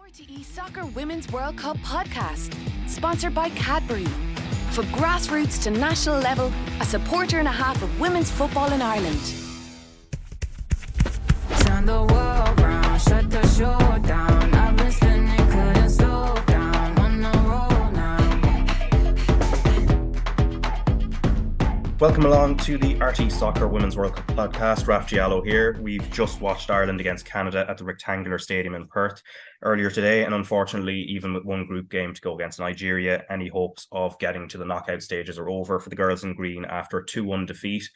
RTE Soccer Women's World Cup podcast, sponsored by Cadbury. For grassroots to national level, a supporter and a half of women's football in Ireland. Turn the world round, shut the show down. I've been spinning, couldn't slow down. On the road now. Welcome along to the RTE Soccer Women's World Cup podcast. Raf Diallo here. We've just watched Ireland against Canada at the Rectangular Stadium in Perth earlier today, and unfortunately, even with one group game to go against Nigeria, any hopes of getting to the knockout stages are over for the girls in green after a 2-1 defeat.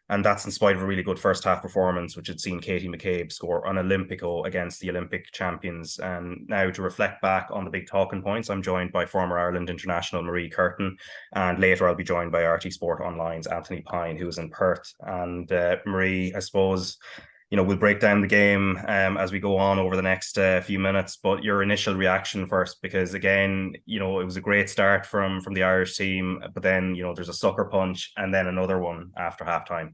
And that's in spite of a really good first half performance, which had seen Katie McCabe score an Olympico against the Olympic champions. And now to reflect back on the big talking points, I'm joined by former Ireland international Marie Curtin. And later I'll be joined by RT Sport Online's Anthony Pyne, who is in Perth. And Marie, I suppose, we'll break down the game as we go on over the next few minutes. But your initial reaction first, because again, it was a great start from the Irish team, but then, there's a sucker punch and then another one after halftime.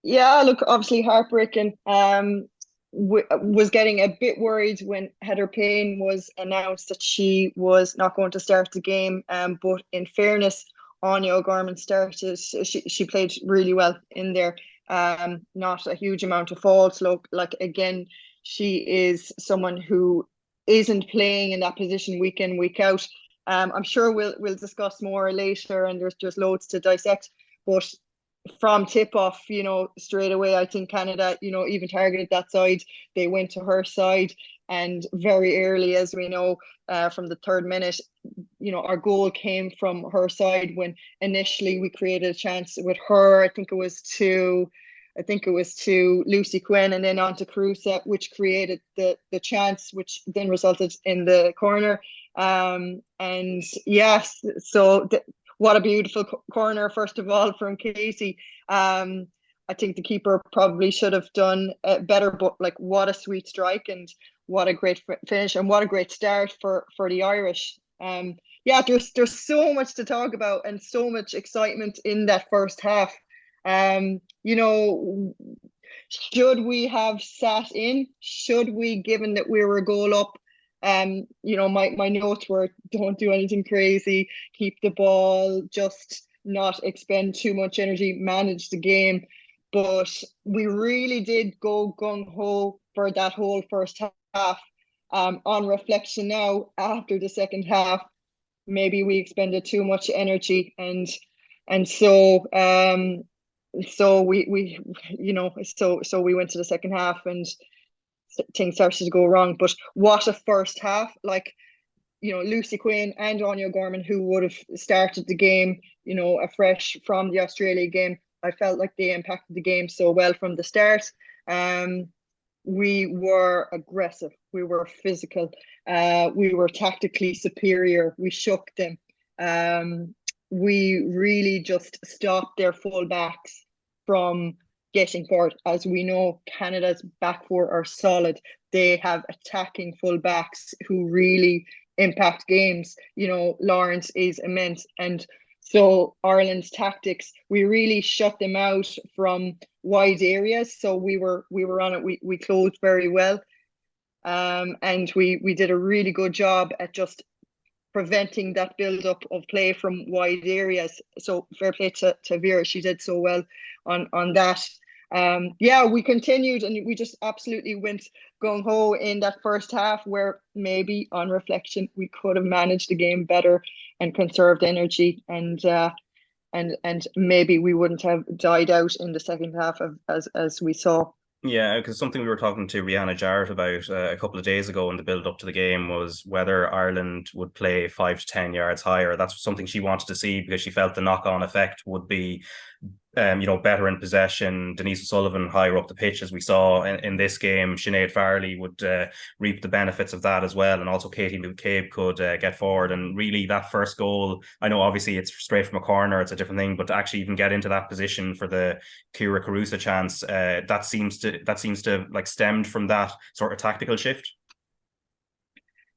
Yeah, look, obviously heartbreaking. Was getting a bit worried when Heather Payne was announced that she was not going to start the game. But in fairness, Anya O'Gorman started. She played really well in there. Not a huge amount of faults. Look, like again, she is someone who isn't playing in that position week in, week out. I'm sure we'll discuss more later, and there's loads to dissect. But from tip-off, straight away, I think Canada, even targeted that side. They went to her side, and very early, as we know, from the third minute, our goal came from her side when initially we created a chance with her. I think it was to Lucy Quinn and then on to Carusa, which created the chance, which then resulted in the corner. And yes, so what a beautiful corner, first of all, from Casey. I think the keeper probably should have done better, but what a sweet strike and what a great finish and what a great start for the Irish. There's so much to talk about and so much excitement in that first half. Should we have sat in? Should we, given that we were a goal up? My notes were, don't do anything crazy, keep the ball, just not expend too much energy, manage the game. But we really did go gung-ho for that whole first half. On reflection now, after the second half, maybe we expended too much energy, and so we went to the second half and things started to go wrong. But what a first half! Lucy Quinn and Anya O'Gorman, who would have started the game, afresh from the Australia game. I felt like they impacted the game so well from the start. We were aggressive. We were physical. We were tactically superior. We shook them. We really just stopped their full-backs from getting forward. As we know, Canada's back four are solid. They have attacking full-backs who really impact games. Lawrence is immense. And so Ireland's tactics, we really shut them out from wide areas. So we were on it. We closed very well. And we did a really good job at just preventing that build-up of play from wide areas. So fair play to Vera. She did so well on that. We continued and we just absolutely went gung-ho in that first half, where maybe on reflection we could have managed the game better and conserved energy, and maybe we wouldn't have died out in the second half as we saw. Yeah, because something we were talking to Rihanna Jarrett about a couple of days ago in the build-up to the game was whether Ireland would play 5 to 10 yards higher. That's something she wanted to see because she felt the knock-on effect would be better in possession. Denise O'Sullivan higher up the pitch, as we saw in this game. Sinead Farrelly would reap the benefits of that as well, and also Katie McCabe could get forward. And really, that first goal, I know obviously it's straight from a corner, it's a different thing, but to actually even get into that position for the Kira Carusa chance, that seems to stemmed from that sort of tactical shift.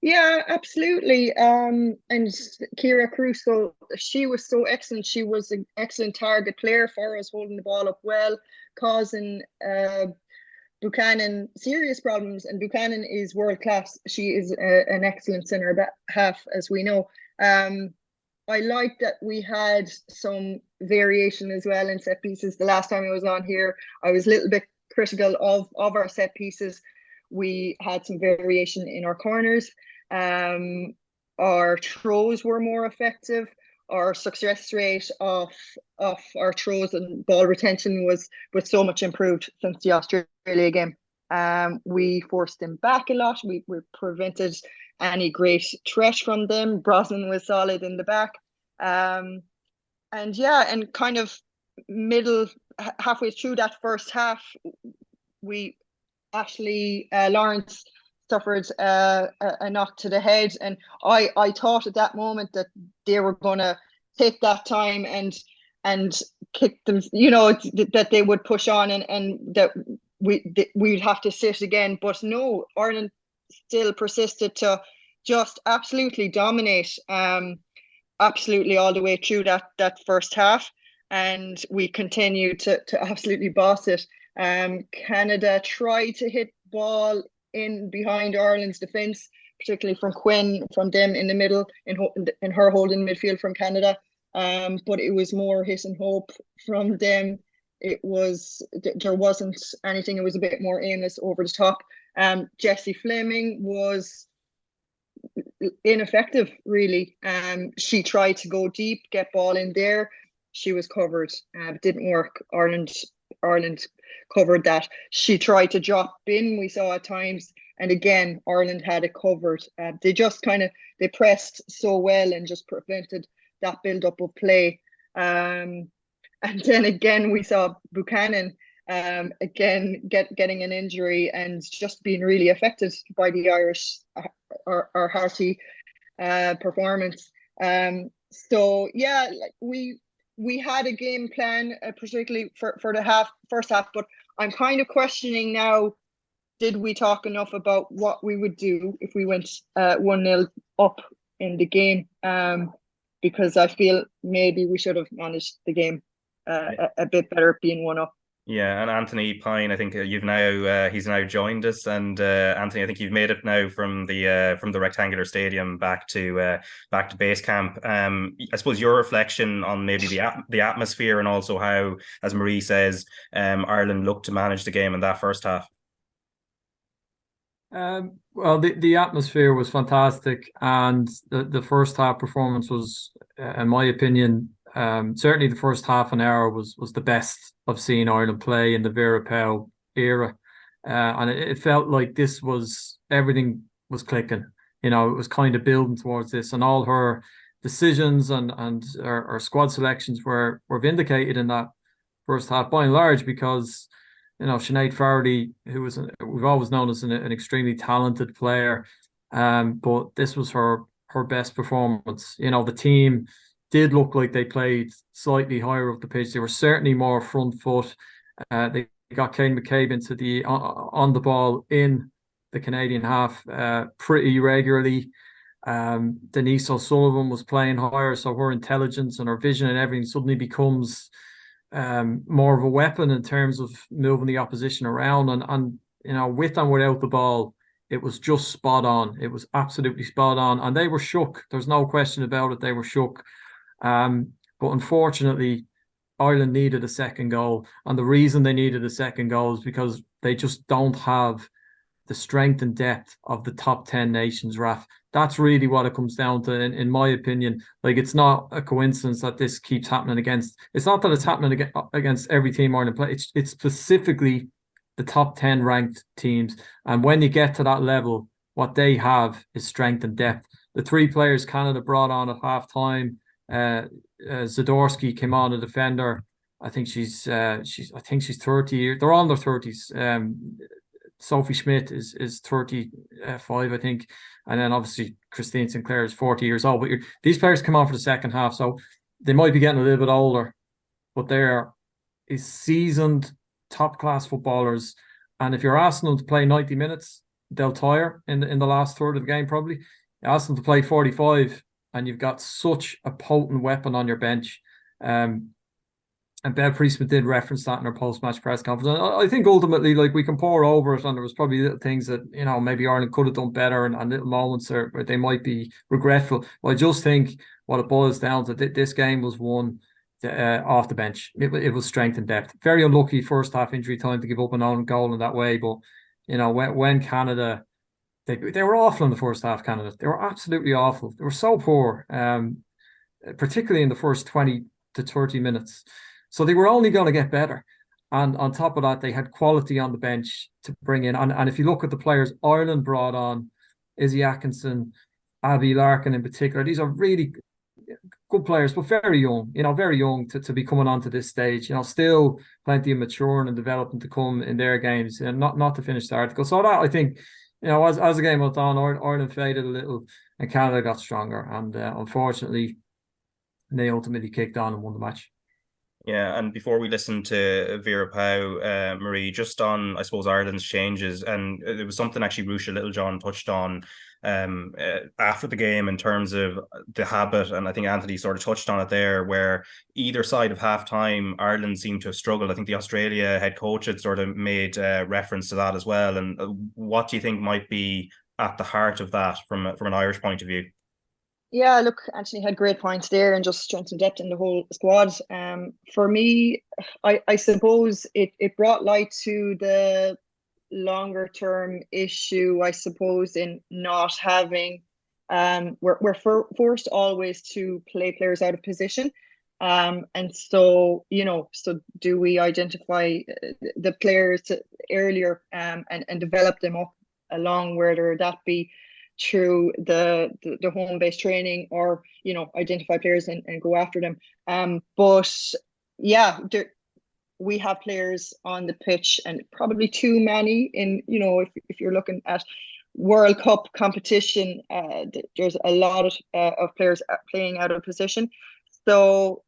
Yeah, absolutely. And Kira Caruso, she was so excellent. She was an excellent target player for us, holding the ball up well, causing Buchanan serious problems, and Buchanan is world class. She is an excellent centre half, as we know. I like that we had some variation as well in set pieces. The last time I was on here, I was a little bit critical of our set pieces. We had some variation in our corners. Our throws were more effective. Our success rate of our throws and ball retention was so much improved since the Australia game. We forced them back a lot. We prevented any great threat from them. Brosnan was solid in the back. And kind of halfway through that first half, Ashley Lawrence suffered a knock to the head, and I thought at that moment that they were going to take that time and kick them, that they would push on and that we'd have to sit again. But no, Ireland still persisted to just absolutely dominate, absolutely all the way through that first half, and we continued to absolutely boss it. Canada tried to hit ball in behind Ireland's defence, particularly from Quinn, from them in the middle, in her holding midfield from Canada. But it was more hit and hope from them. There wasn't anything. It was a bit more aimless over the top. Jessie Fleming was ineffective, really. She tried to go deep, get ball in there. She was covered. It didn't work. Ireland covered that. She tried to drop in, we saw at times, and again Ireland had it covered. They just they pressed so well and just prevented that build up of play. And then again we saw Buchanan again getting an injury and just being really affected by the Irish our hearty performance. So yeah, we had a game plan, particularly for the first half, but I'm kind of questioning now, did we talk enough about what we would do if we went 1-0 up in the game? Because I feel maybe we should have managed the game a bit better, being 1-up. Yeah, and Anthony Pyne, I think he's now joined us, and Anthony, I think you've made it now from the rectangular stadium back to base camp. I suppose your reflection on maybe the atmosphere, and also how, as Marie says, Ireland looked to manage the game in that first half. Well, the atmosphere was fantastic, and the first half performance was, in my opinion, certainly the first half an hour was the best I've seen Ireland play in the Vera Pauw era, and it felt like everything was clicking. It was kind of building towards this, and all her decisions and our squad selections were vindicated in that first half by and large, because Sinead Farrelly, who we've always known as an extremely talented player, but this was her best performance. The team did look like they played slightly higher up the pitch. They were certainly more front foot. They got Kane McCabe into on the ball in the Canadian half pretty regularly. Denise O'Sullivan was playing higher, so her intelligence and her vision and everything suddenly becomes more of a weapon in terms of moving the opposition around. And with and without the ball, it was just spot on. It was absolutely spot on, and they were shook. There's no question about it. They were shook. But unfortunately, Ireland needed a second goal, and the reason they needed a second goal is because they just don't have the strength and depth of the top 10 nations, Raf. That's really what it comes down to, in my opinion. Like, it's not a coincidence that this keeps happening it's not that it's happening against every team Ireland play. It's specifically the top 10 ranked teams. And when you get to that level, what they have is strength and depth. The three players Canada brought on at half time, Zadorsky came on, a defender. I think she's 30 years. They're all in their 30s. Sophie Schmidt is 35, I think, and then obviously Christine Sinclair is 40 years old. But these players come on for the second half, so they might be getting a little bit older, but they're seasoned, top class footballers. And if you're asking them to play 90 minutes, they'll tire in the last third of the game. Probably you ask them to play 45, and you've got such a potent weapon on your bench. And Bev Priestman did reference that in her post-match press conference. I think ultimately, like, we can pour over it, and there was probably little things that, you know, maybe Ireland could have done better, and little moments where they might be regretful. But I just think what it boils down to, this game was won off the bench. It was strength and depth. Very unlucky first half injury time to give up an own goal in that way. But, you know, when Canada, they were awful in the first half, Canada. They were absolutely awful. They were so poor, particularly in the first 20 to 30 minutes. So they were only going to get better. And on top of that, they had quality on the bench to bring in. And if you look at the players Ireland brought on, Izzy Atkinson, Abby Larkin in particular, these are really good players, but very young, very young to be coming onto this stage. Still plenty of maturing and developing to come in their games, and not to finish the article. So that, I think, as the game went on, Ireland faded a little and Canada got stronger. And unfortunately, they ultimately kicked on and won the match. Yeah, and before we listen to Vera Pauw, Marie, just on, I suppose, Ireland's changes, and it was something actually Ruesha Littlejohn touched on after the game in terms of the habit, and I think Anthony sort of touched on it there, where either side of half-time, Ireland seemed to have struggled. I think the Australia head coach had sort of made reference to that as well. And what do you think might be at the heart of that from an Irish point of view? Yeah, look, Anthony had great points there, and just strength and depth in the whole squad. For me, I suppose it brought light to the longer term issue, I suppose, in not having we're forced always to play players out of position. And so, so do we identify the players earlier and develop them up along, whether that be through the home-based training, or identify players and go after them. But yeah, we have players on the pitch, and probably too many in, if you're looking at World Cup competition, there's a lot of players playing out of position. So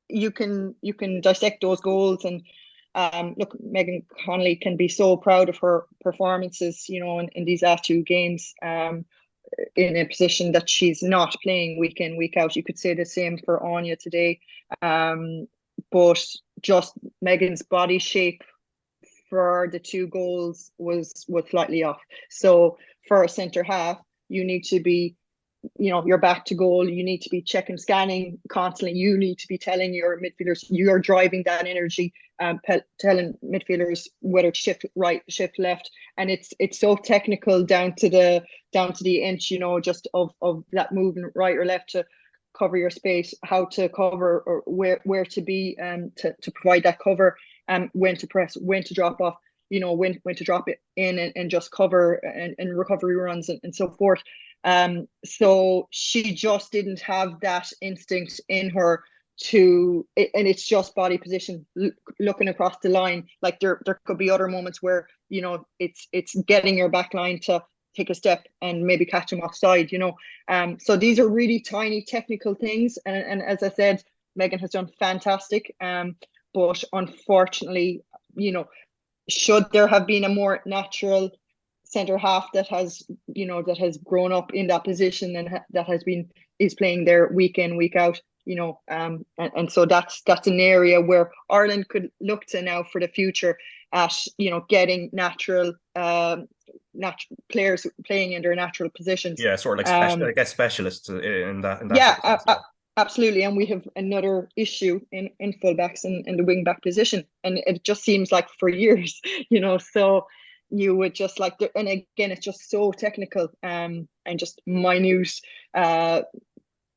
you can dissect those goals, and look, Megan Connolly can be so proud of her performances, in these last two games, in a position that she's not playing week in, week out. You could say the same for Anya today. But just Megan's body shape for the two goals was slightly off. So for a centre half, you need to be, you're back to goal. You need to be checking, scanning constantly. You need to be telling your midfielders you're driving that energy, telling midfielders whether to shift right, shift left, and it's so technical down to the inch, just of that moving right or left to cover your space, how to cover, or where to be to provide that cover, when to press, when to drop off, when to drop it in and just cover and recovery runs and so forth. So she just didn't have that instinct in her and it's just body position, looking across the line. Like there could be other moments where, it's getting your back line to take a step and maybe catch him offside, so these are really tiny technical things. And as I said, Megan has done fantastic. But unfortunately, should there have been a more natural centre half that has grown up in that position and that is playing there week in, week out, and so that's an area where Ireland could look to now for the future at, getting natural players playing in their natural positions. Yeah, sort of like specialists in that. Yeah, absolutely. And we have another issue in fullbacks and in the wing back position, and it just seems like for years, so you would just like, and again, it's just so technical and just minute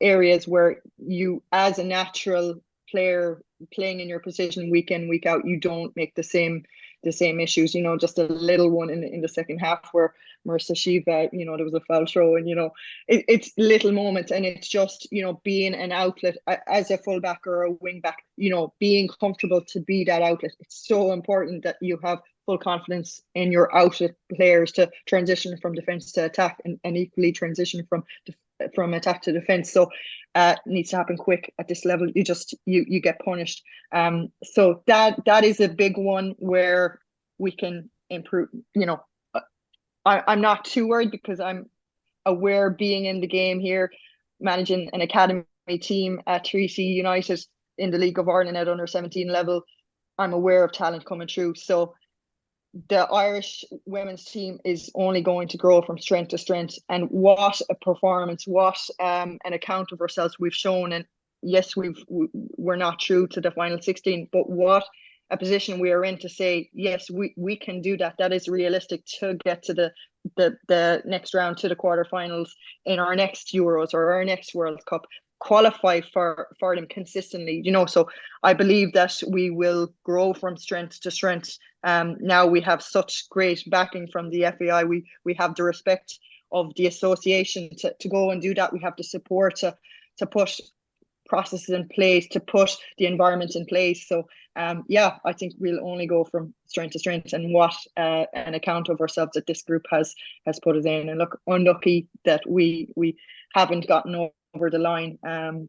areas where you, as a natural player playing in your position week in, week out, you don't make the same issues. Just a little one in the second half where Marissa Shiva, there was a foul throw, and it's little moments, and it's just being an outlet as a fullback or a wing back, being comfortable to be that outlet. It's so important that you have full confidence in your outlet players to transition from defense to attack, and equally transition from attack to defense. So needs to happen quick at this level. You get punished. So that is a big one where we can improve. I'm not too worried, because I'm aware, being in the game here, managing an academy team at 3C United, in the League of Ireland at under 17 level, I'm aware of talent coming through. So the Irish women's team is only going to grow from strength to strength. And what a performance, what an account of ourselves we've shown. And yes, we're not through to the final 16, but what a position we are in to say, yes, we can do that. That is realistic to get to the next round, to the quarterfinals in our next Euros or our next World Cup, qualify for them consistently, so I believe that we will grow from strength to strength. Now we have such great backing from the FAI. We have the respect of the association to go and do that. We have the support to put processes in place, to put the environment in place. So I think we'll only go from strength to strength, and what an account of ourselves that this group has put us in. And look, unlucky that we haven't gotten over the line,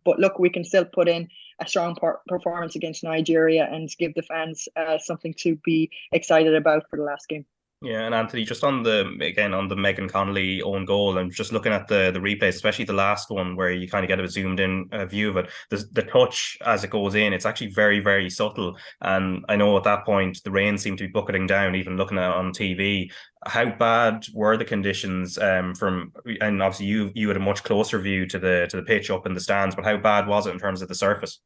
but look, we can still put in a strong performance against Nigeria and give the fans something to be excited about for the last game. Yeah, and Anthony, just on the Megan Connolly own goal, and just looking at the replays, especially the last one where you kind of get a zoomed in view of it, the touch as it goes in, it's actually very, very subtle. And I know at that point the rain seemed to be bucketing down, even looking at it on TV. How bad were the conditions and obviously you had a much closer view to the pitch up in the stands, but how bad was it in terms of the surface?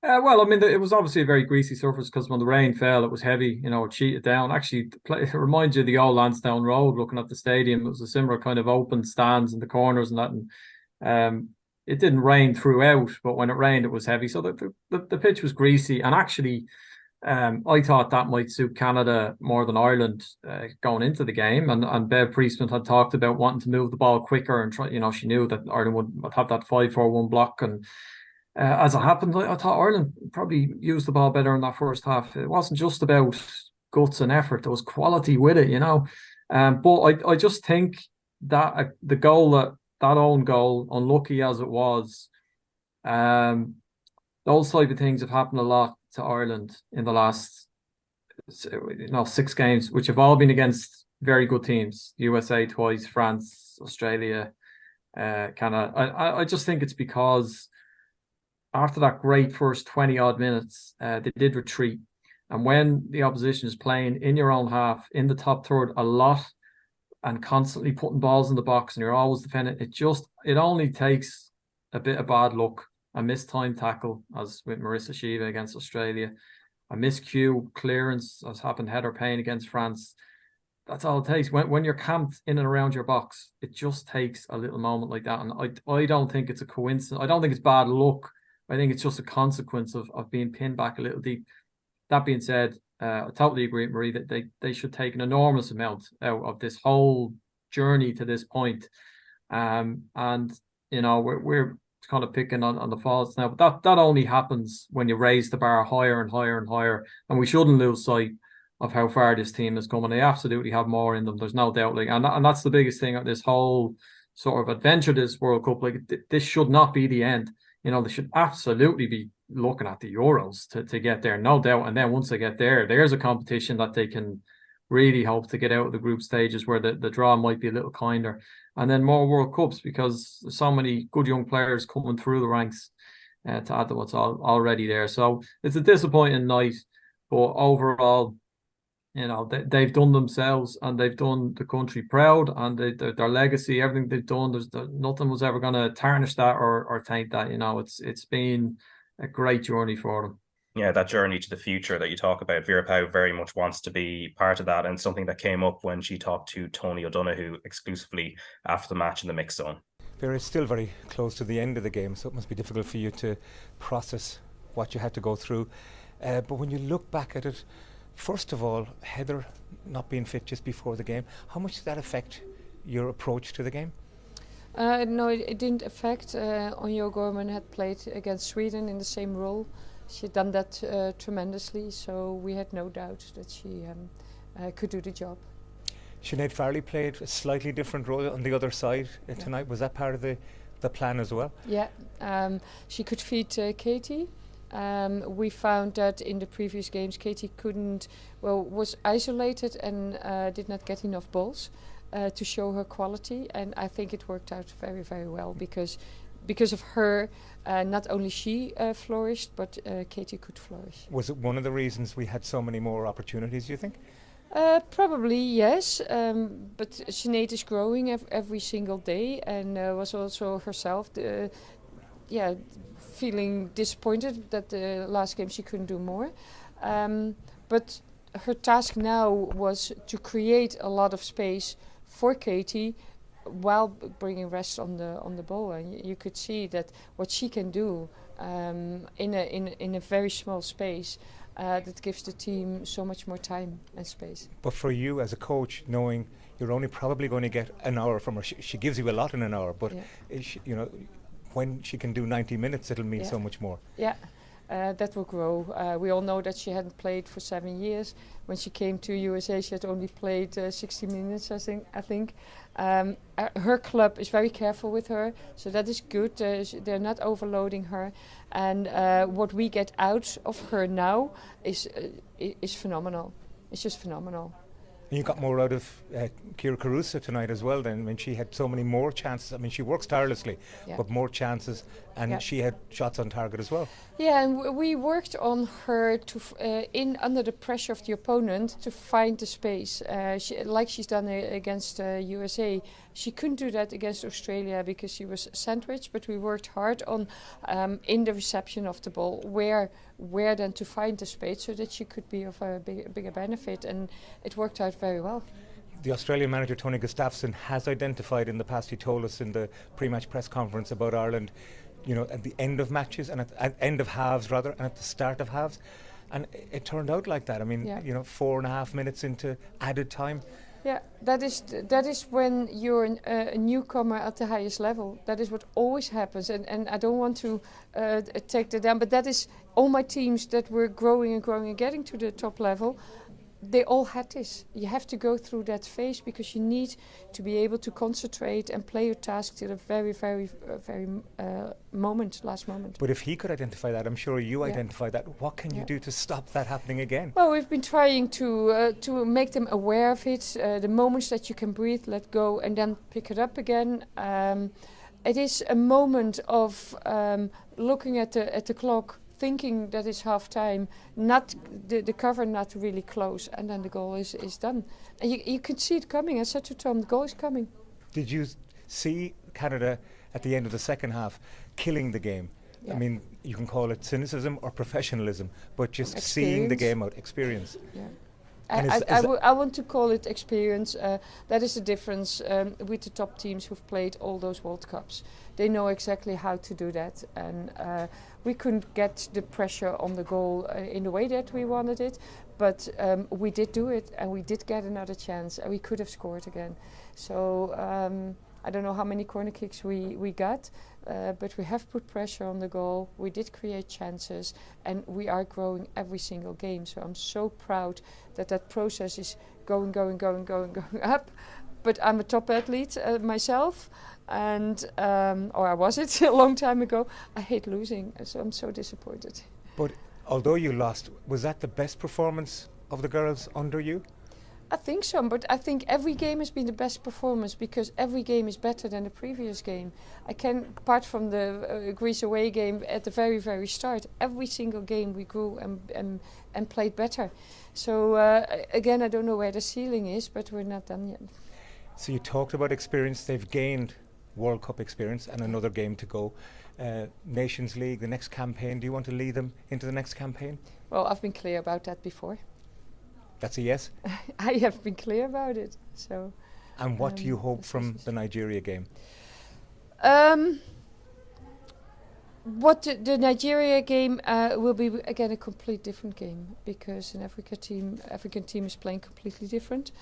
Well, I mean, it was obviously a very greasy surface because when the rain fell, it was heavy, it cheated down. Actually, it reminds you of the old Lansdowne Road, looking at the stadium. It was a similar kind of open stands in the corners and that. And it didn't rain throughout, but when it rained, it was heavy. So the pitch was greasy. And actually, I thought that might suit Canada more than Ireland going into the game. And Bev Priestman had talked about wanting to move the ball quicker and try. She knew that Ireland would have that 5-4-1 block. And as it happened, I thought Ireland probably used the ball better in that first half. It wasn't just about guts and effort; there was quality with it, But I just think that the goal, that own goal, unlucky as it was, those type of things have happened a lot to Ireland in the last 6 games, which have all been against very good teams: USA twice, France, Australia, Canada. I just think it's because after that great first 20-odd minutes, they did retreat. And when the opposition is playing in your own half, in the top third a lot, and constantly putting balls in the box, and you're always defending, it only takes a bit of bad luck, a mistimed tackle, as with Marissa Shiva against Australia, a miscue clearance, as happened Heather Payne against France. That's all it takes. When you're camped in and around your box, it just takes a little moment like that. And I don't think it's a coincidence. I don't think it's bad luck. I think it's just a consequence of being pinned back a little deep. That being said, I totally agree with Marie that they should take an enormous amount out of this whole journey to this point. And we're kind of picking on the faults now, but that only happens when you raise the bar higher and higher and higher. And we shouldn't lose sight of how far this team has come, and they absolutely have more in them. There's no doubt. And that's the biggest thing of this whole sort of adventure, this World Cup. This should not be the end. They should absolutely be looking at the Euros to get there, no doubt. And then once they get there, there's a competition that they can really hope to get out of the group stages where the draw might be a little kinder. And then more World Cups, because there's so many good young players coming through the ranks to add to what's already there. So it's a disappointing night, but overall, they've done themselves and they've done the country proud, and their legacy, everything they've done, nothing was ever going to tarnish that or taint that. It's been a great journey for them. Yeah, that journey to the future that you talk about, Vera Pauw very much wants to be part of that, and something that came up when she talked to Tony O'Donoghue exclusively after the match in the mixed zone. Vera, is still very close to the end of the game, so it must be difficult for you to process what you had to go through. But when you look back at it, first of all, Heather not being fit just before the game, how much did that affect your approach to the game? No, it didn't affect. Anya Gorman had played against Sweden in the same role. She had done that tremendously, so we had no doubt that she could do the job. Sinead Farley played a slightly different role on the other side tonight. Was that part of the plan as well? Yeah, she could feed Katie. We found that in the previous games Katie was isolated and did not get enough balls to show her quality, and I think it worked out very, very well because because of her, not only she flourished, but Katie could flourish. Was it one of the reasons we had so many more opportunities, do you think? Probably yes, but Sinead is growing every single day, and was also herself, feeling disappointed that the last game she couldn't do more. But her task now was to create a lot of space for Katie, while bringing rest on the ball, and you could see that what she can do in a very small space. That gives the team so much more time and space. But for you as a coach, knowing you're only probably going to get an hour from her, she gives you a lot in an hour, but when she can do 90 minutes, it'll mean so much more. Yeah, that will grow. We all know that she hadn't played for 7 years. When she came to USA, she had only played 60 minutes, I think. Her club is very careful with her, so that is good. They're not overloading her, and what we get out of her now is phenomenal. It's just phenomenal. And you got more out of Kira Caruso tonight as well then. I mean, she had so many more chances. I mean, she works tirelessly, but more chances, and she had shots on target as well. Yeah, and we worked on her to under the pressure of the opponent to find the space, like she's done against USA. She couldn't do that against Australia because she was sandwiched, but we worked hard on in the reception of the ball, where then to find the space so that she could be of a bigger benefit, and it worked out very well. The Australian manager Tony Gustafsson has identified in the past, he told us in the pre-match press conference about Ireland, at the end of matches and at end of halves rather, and at the start of halves, and it turned out like that. I mean, 4.5 minutes into added time. Yeah, that is when you're a newcomer at the highest level. That is what always happens, and I don't want to take that down, but that is all my teams that were growing and getting to the top level. They all had this. You have to go through that phase because you need to be able to concentrate and play your task till the very, very, very last moment. But if he could identify that, I'm sure you identify that. What can you do to stop that happening again? Well, we've been trying to make them aware of it. The moments that you can breathe, let go, and then pick it up again. It is a moment of looking at the clock, thinking that it's half time, not the cover not really close, and then the goal is done. And you could see it coming. I said to Tom, the goal is coming. Did you see Canada at the end of the second half killing the game? Yeah. I mean, you can call it cynicism or professionalism, but just seeing the game out, experience. Yeah. I want to call it experience. That is the difference with the top teams who've played all those World Cups. They know exactly how to do that, and we couldn't get the pressure on the goal in the way that we wanted it, but we did do it, and we did get another chance, and we could have scored again. So I don't know how many corner kicks we got, but we have put pressure on the goal. We did create chances, and we are growing every single game. So I'm so proud that process is going up. But I'm a top athlete myself, and or I was it a long time ago. I hate losing, so I'm so disappointed. But although you lost, was that the best performance of the girls under you? I think so, but I think every game has been the best performance because every game is better than the previous game. Apart from the Greece away game at the very, very start, every single game we grew and played better. So again, I don't know where the ceiling is, but we're not done yet. So you talked about experience. They've gained World Cup experience and another game to go. Nations League, the next campaign. Do you want to lead them into the next campaign? Well, I've been clear about that before. That's a yes? I have been clear about it. So. And what do you hope from the Nigeria game? The Nigeria game will be again a complete different game because an African team is playing completely different.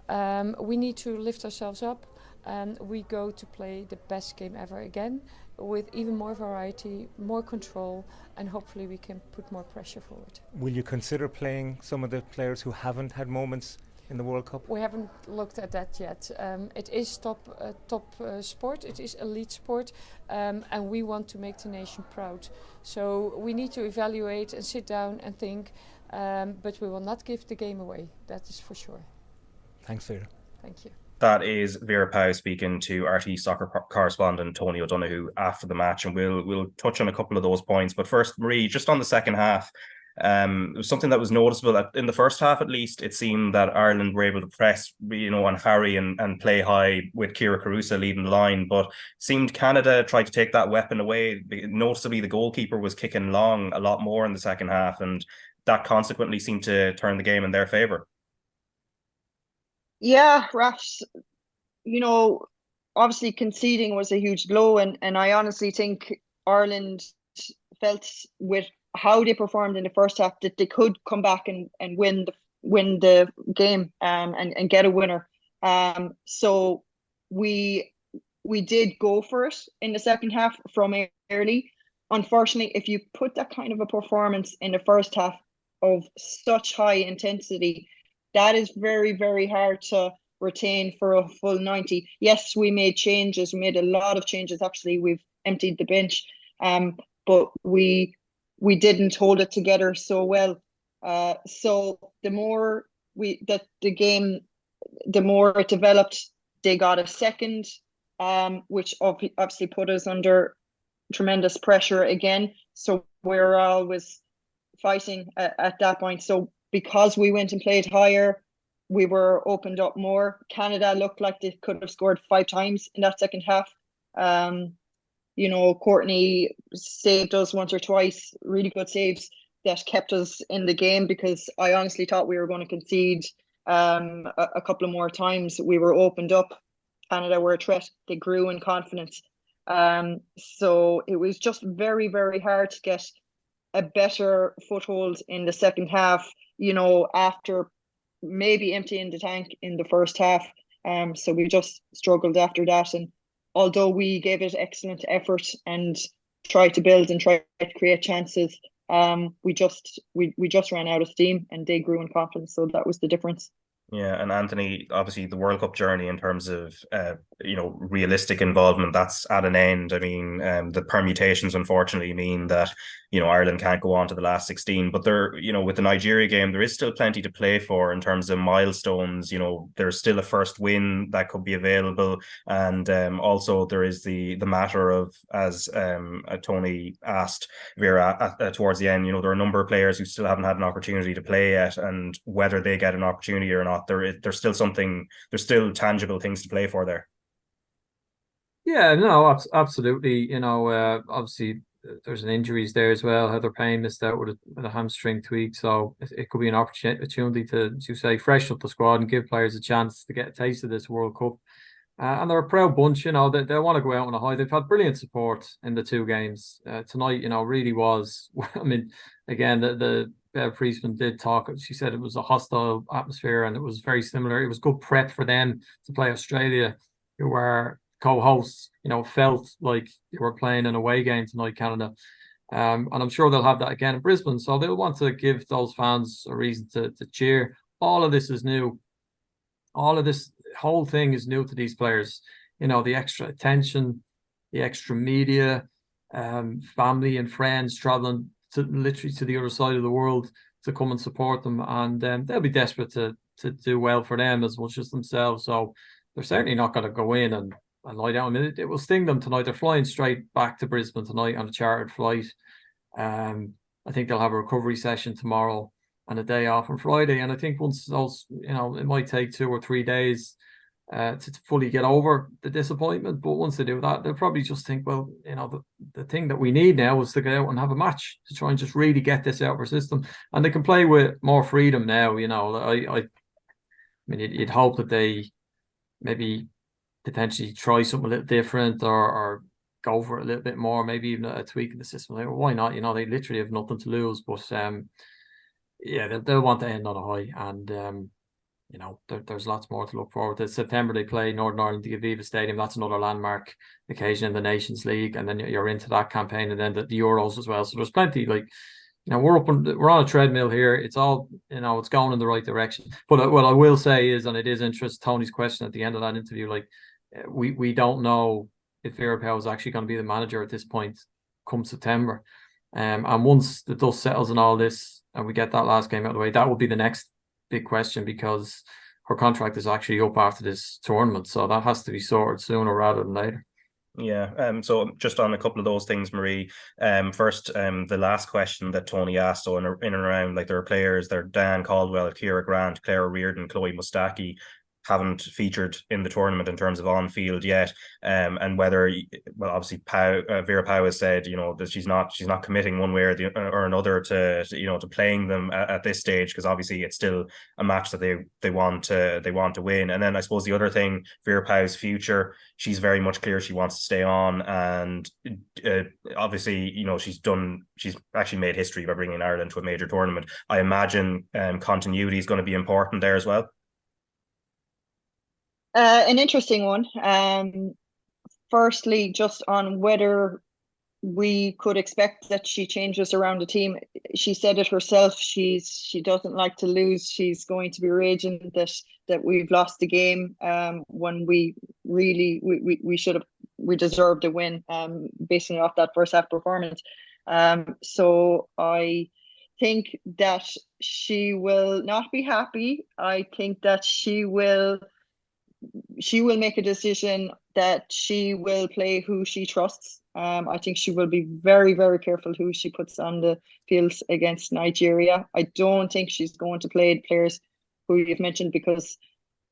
We need to lift ourselves up, and we go to play the best game ever again with even more variety, more control, and hopefully we can put more pressure forward. Will you consider playing some of the players who haven't had moments in the World Cup? We haven't looked at that yet. It is top sport, it is elite sport, and we want to make the nation proud. So we need to evaluate and sit down and think, but we will not give the game away, that is for sure. Thanks, Vera. Thank you. That is Vera Pauw speaking to RT soccer correspondent Tony O'Donoghue after the match, and we'll touch on a couple of those points. But first, Marie, just on the second half, it was something that was noticeable that in the first half, at least, it seemed that Ireland were able to press, on Harry and play high with Kira Carusa leading the line. But it seemed Canada tried to take that weapon away. Noticeably, the goalkeeper was kicking long a lot more in the second half, and that consequently seemed to turn the game in their favour. Yeah, Raf's, obviously conceding was a huge blow, and I honestly think Ireland felt with how they performed in the first half that they could come back and win the game and get a winner. So we did go for it in the second half from early. Unfortunately, if you put that kind of a performance in the first half of such high intensity, that is very, very hard to retain for a full 90. Yes, we made changes. We made a lot of changes. Actually, we've emptied the bench, but we didn't hold it together so well. So the more the game, the more it developed. They got a second, which obviously put us under tremendous pressure again. So we're always fighting at that point. So because we went and played higher, we were opened up more. Canada looked like they could have scored 5 times in that second half. Courtney saved us once or twice, really good saves that kept us in the game, because I honestly thought we were going to concede a couple of more times. We were opened up. Canada were a threat. They grew in confidence. So it was just very, very hard to get a better foothold in the second half, after maybe emptying the tank in the first half. So we just struggled after that. And although we gave it excellent effort and tried to build and try to create chances, we just ran out of steam, and they grew in confidence. So that was the difference. Yeah, and Anthony, obviously the World Cup journey in terms of realistic involvement, that's at an end. I mean, the permutations unfortunately mean that Ireland can't go on to the last 16. But there, with the Nigeria game, there is still plenty to play for in terms of milestones. There's still a first win that could be available, and also there is the matter of, as Tony asked Vera towards the end. There are a number of players who still haven't had an opportunity to play yet, and whether they get an opportunity or not, there's still tangible things to play for there. Yeah, no, absolutely. Obviously there's an injuries there as well. Heather Pyne missed out with a hamstring tweak, so it could be an opportunity to say, freshen up the squad and give players a chance to get a taste of this World Cup. And they're a proud bunch. They want to go out on a high. They've had brilliant support in the 2 games tonight. Really was. I mean, again, the Bev Priestman did talk. She said it was a hostile atmosphere, and it was very similar. It was good prep for them to play Australia, who were co-hosts. Felt like they were playing an away game tonight, Canada. And I'm sure they'll have that again in Brisbane. So they'll want to give those fans a reason to cheer. All of this is new. All of this whole thing is new to these players. The extra attention, the extra media, family and friends traveling literally to the other side of the world to come and support them, and they'll be desperate to do well for them as much as themselves. So they're certainly not going to go in and lie down. I mean, it will sting them tonight. They're flying straight back to Brisbane tonight on a chartered flight. I think they'll have a recovery session tomorrow and a day off on Friday. And I think once those, it might take 2 or 3 days to fully get over the disappointment. But once they do that, they'll probably just think, well, the thing that we need now is to go out and have a match to try and just really get this out of our system. And they can play with more freedom now. I mean, you'd hope that they maybe potentially try something a little different or go for it a little bit more, maybe even a tweak in the system. Like, why not? They literally have nothing to lose. But yeah, they'll want to end on a high, and there's lots more to look forward to. September they play Northern Ireland, the Aviva Stadium. That's another landmark occasion in the Nations League, and then you're into that campaign, and then the Euros as well. So there's plenty. We're on a treadmill here. It's all it's going in the right direction. But what I will say is, and it is interesting, Tony's question at the end of that interview, we don't know if Vera Pauw is actually going to be the manager at this point come September. And once the dust settles and all this, and we get that last game out of the way, that will be the next big question, because her contract is actually up after this tournament, so that has to be sorted sooner rather than later. Yeah. So just on a couple of those things, Marie. First, the last question that Tony asked, so in and around, like, there are players, there, Dan Caldwell, Ciara Grant, Claire Reardon, Chloe Mustaki, haven't featured in the tournament in terms of on field yet, and whether, well, obviously Vera Pauw has said, that she's not committing one way or another to to playing them at this stage, because obviously it's still a match that they want to win. And then I suppose the other thing, Vera Pauw's future, she's very much clear she wants to stay on, and obviously she's actually made history by bringing Ireland to a major tournament. I imagine continuity is going to be important there as well. An interesting one. Firstly, just on whether we could expect that she changes around the team. She said it herself. She doesn't like to lose. She's going to be raging that we've lost the game when we deserved a win basing off that first half performance. So I think that she will not be happy. I think that she will make a decision that she will play who she trusts. I think she will be very, very careful who she puts on the field against Nigeria. I don't think she's going to play players who you've mentioned, because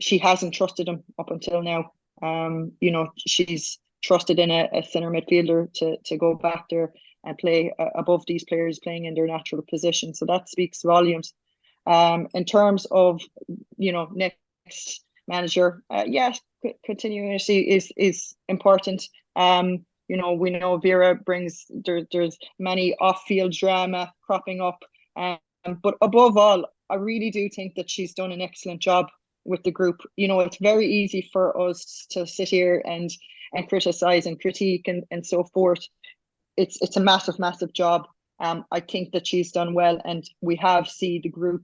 she hasn't trusted them up until now. She's trusted in a centre midfielder to go back there and play above these players playing in their natural position. So that speaks volumes. In terms of, next manager, yes, continuity is important. We know Vera brings there's many off-field drama cropping up, but above all, I really do think that she's done an excellent job with the group. It's very easy for us to sit here and criticize and critique and so forth. It's a massive job. I think that she's done well, and we have seen the group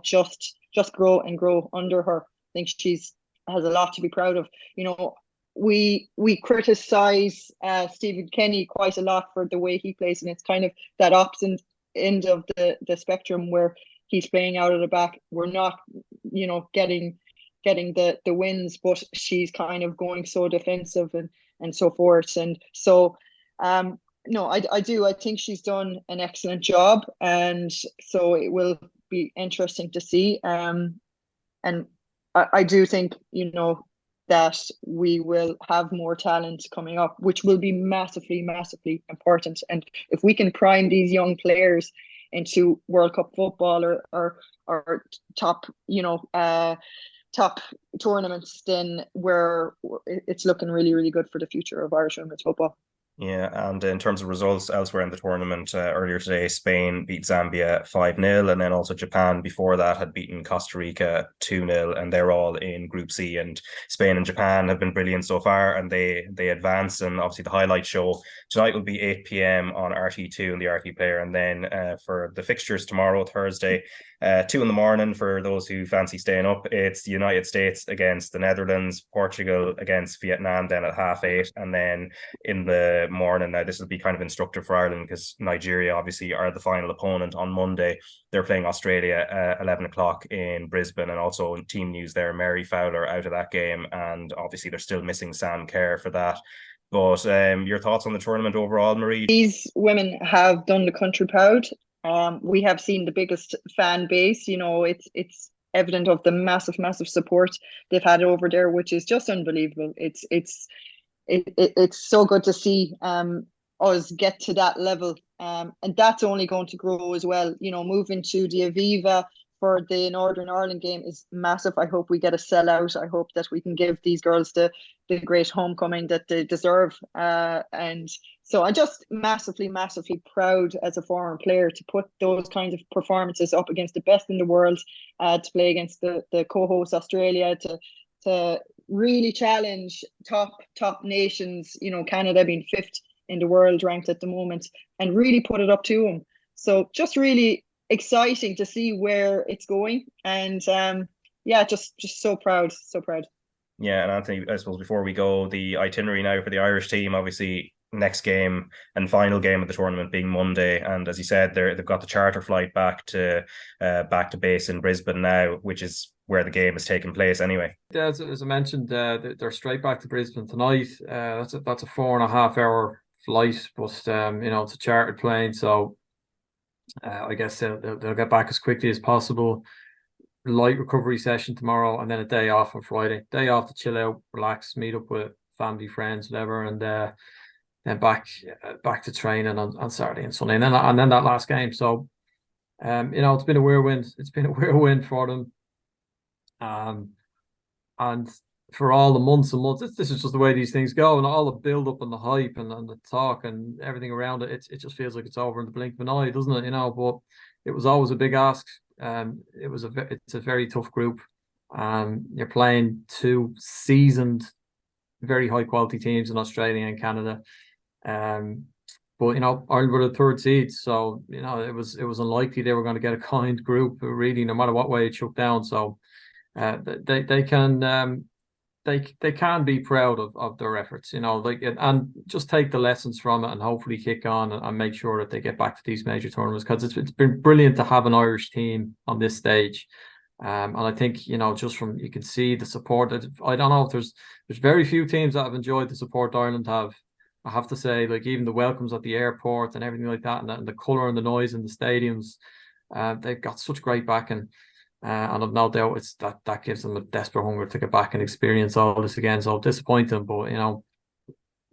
just grow and grow under her. I think she's has a lot to be proud of. We criticize Stephen Kenny quite a lot for the way he plays, and it's kind of that opposite end of the spectrum where he's playing out of the back. We're not, getting the wins, but she's kind of going so defensive and so forth. And so, no, I do. I think she's done an excellent job, and so it will be interesting to see. And I do think, that we will have more talent coming up, which will be massively important. And if we can prime these young players into World Cup football or top, top tournaments, then it's looking really, really good for the future of Irish women's football. Yeah, and in terms of results elsewhere in the tournament, earlier today, Spain beat Zambia 5-0, and then also Japan before that had beaten Costa Rica 2-0, and they're all in Group C. And Spain and Japan have been brilliant so far, and they advance. And obviously the highlight show tonight will be 8 p.m. on RT2 and the RT Player, and then for the fixtures tomorrow, Thursday, 2 a.m. for those who fancy staying up, it's the United States against the Netherlands, Portugal against Vietnam then at 8:30, and then in the morning, now this will be kind of instructive for Ireland because Nigeria obviously are the final opponent on Monday. They're playing Australia at 11 o'clock in Brisbane. And also in team news there, Mary Fowler out of that game, and obviously they're still missing Sam Kerr for that. But your thoughts on the tournament overall, Marie? These women have done the country proud. We have seen the biggest fan base. It's evident of the massive support they've had over there, which is just unbelievable. It's so good to see us get to that level, and that's only going to grow as well. Moving to the Aviva for the Northern Ireland game is massive. I hope we get a sellout. I hope that we can give these girls the great homecoming that they deserve. And so I'm just massively proud as a former player to put those kinds of performances up against the best in the world, to play against the co-host Australia, to really challenge top nations, Canada being 5th in the world ranked at the moment, and really put it up to them. So just really exciting to see where it's going, and just so proud. Yeah, and Anthony, I suppose before we go, the itinerary now for the Irish team, obviously next game and final game of the tournament being Monday, and as you said, they've got the charter flight back to base in Brisbane now, which is where the game is taking place anyway. Yeah, as I mentioned, they're straight back to Brisbane tonight. That's a 4.5 hour flight, but it's a chartered plane, so I guess they'll get back as quickly as possible. Light recovery session tomorrow, and then a day off on Friday. Day off to chill out, relax, meet up with family, friends, whatever, and then back to training on Saturday and Sunday, and then that last game. So, it's been a whirlwind. It's been a whirlwind for them. And for all the months and months, this is just the way these things go, and all the build up and the hype and the talk and everything around it. It just feels like it's over in the blink of an eye, doesn't it? But it was always a big ask. It's a very tough group. You're playing two seasoned, very high quality teams in Australia and Canada. But Ireland were the third seed, so it was unlikely they were going to get a kind group, really, no matter what way it shook down. So they can be proud of their efforts, and just take the lessons from it and hopefully kick on and make sure that they get back to these major tournaments, because it's been brilliant to have an Irish team on this stage. And I think, just from, you can see the support. I don't know if there's very few teams that have enjoyed the support Ireland have. I have to say, even the welcomes at the airport and everything like that, and the colour and the noise in the stadiums, they've got such great backing. And I've no doubt it's that gives them a desperate hunger to get back and experience all this again. So disappointing, but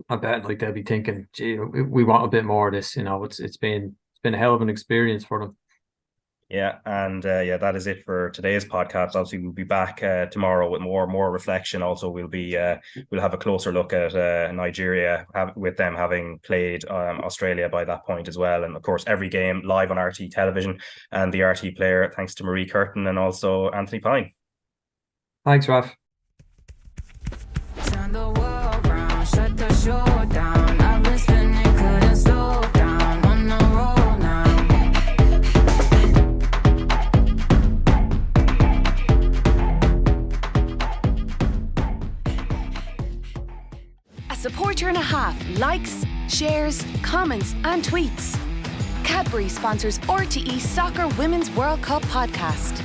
I bet they'll be thinking, gee, we want a bit more of this. It's been a hell of an experience for them. Yeah, and that is it for today's podcast. Obviously, we'll be back tomorrow with more reflection. Also, we'll have a closer look at Nigeria, with them having played Australia by that point as well. And of course, every game live on RT television and the RT player, thanks to Marie Curtin and also Anthony Pyne. Thanks, Raf. Turn the world round, shut the show down. I've been spinning, couldn't slow down. On the roll now. A supporter and a half likes, shares, comments, and tweets. Cadbury sponsors RTE Soccer Women's World Cup podcast.